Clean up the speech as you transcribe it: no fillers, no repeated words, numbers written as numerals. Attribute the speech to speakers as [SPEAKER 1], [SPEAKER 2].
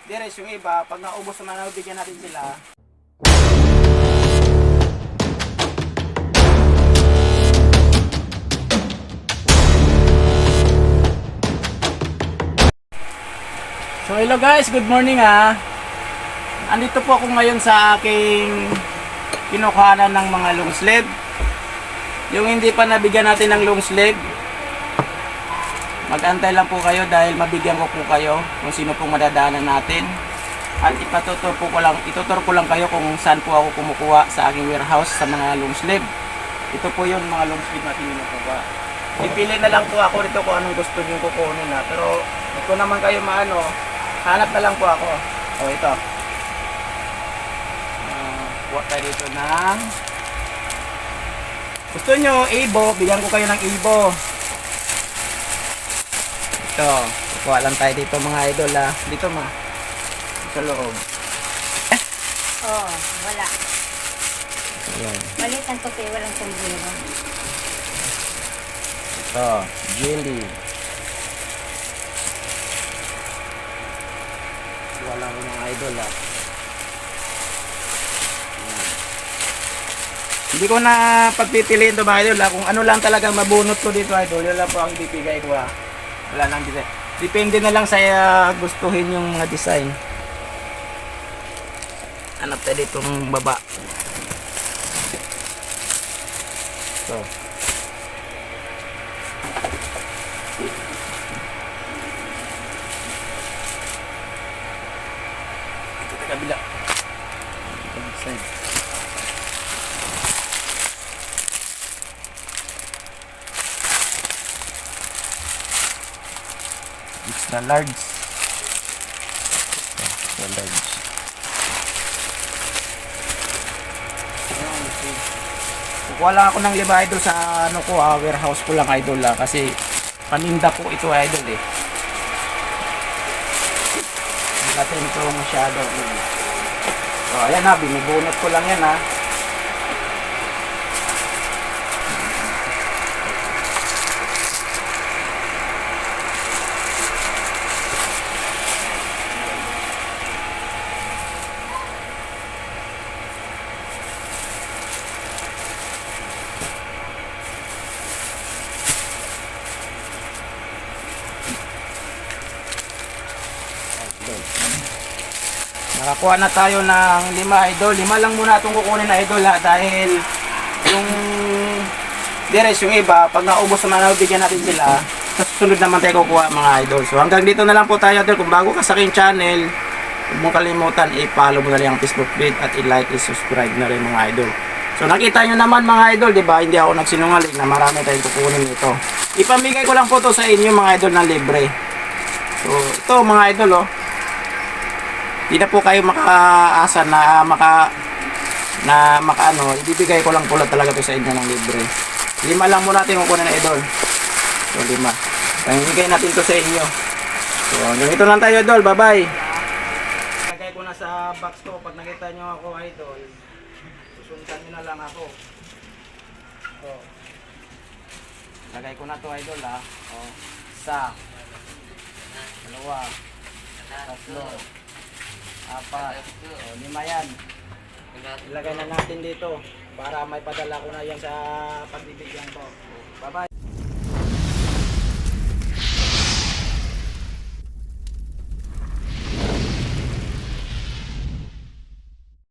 [SPEAKER 1] Deres yung iba, pag naubos naman, bigyan natin sila. So hello guys, good morning ha. Andito po ako ngayon sa aking kinukuhanan ng mga long sleeve. Yung hindi pa nabigyan natin ng long sleeve, mag-antay lang po kayo dahil mabigyan ko po kayo kung sino pong madadaanan natin. At itutur ko lang kayo kung saan po ako kumukuha sa aking warehouse sa mga long sleeve. Ito po yung mga long sleeve natin kinukuha. Pipili na lang po ako rito kung anong gusto niyo kukunin na. Pero kung naman kayo maano, hanap na lang po ako. O ito. Kuha tayo dito ng... Gusto nyo, Ibo, bigyan ko kayo ng Ibo. Ito, kukuha lang tayo dito mga idol ha. Dito ma. Sa loob.
[SPEAKER 2] Oo, wala.
[SPEAKER 1] Ayan.
[SPEAKER 2] Malit ang puti, walang sombrero.
[SPEAKER 1] Ito, jelly. Wala ko mga idol ha. Hindi ko na pagpipiliin ito mga idol ha. Kung ano lang talaga mabunot ko dito idol, yun lang po ang bibigay ko ha. Wala lang design. Depende na lang sa gustuhin yung mga design. Hanap tayo dito ng baba. So. Ito sa kabila. Side. Extra large. Extra large. Kukuha lang ako ng liba idol sa ano ko warehouse ko lang idol kasi paninda po ito idol eh. Hindi natin ito masyado. So ayan na, binubunot ko lang yan ha. Nakakuha na tayo ng 5 idol. 5 lang muna itong kukunin na idol ha, dahil yung deres yung iba, pag naubos naman bigyan natin sila, sa susunod naman tayo kukuha mga idol. So hanggang dito na lang po tayo idol. Kung bago ka sa aking channel, huwag mong kalimutan i-follow mo na lang ang Facebook page at i-like, i-subscribe na rin mga idol. So nakita nyo naman mga idol, di ba? Hindi ako nagsinungaling na marami tayong kukunin ito. Ipamigay ko lang po to sa inyo mga idol na libre. So ito mga idol oh. Hindi na po kayo makaasa na makaano, ibibigay ko lang pula talaga to sa inyo ng libre. 5 lang muna natin kukunin na idol. So 5. Ibigay natin to sa inyo. So ganito lang tayo idol, bye bye. Lagay ko na sa box to, pag nakita nyo ako idol, susundan nyo na lang ako. So, lagay ko na to idol ha. O, 1, 2, 3, 4, 5 yan. Ilagay na natin dito para may padala ko na yan sa pagbibigyan ko. Bye bye.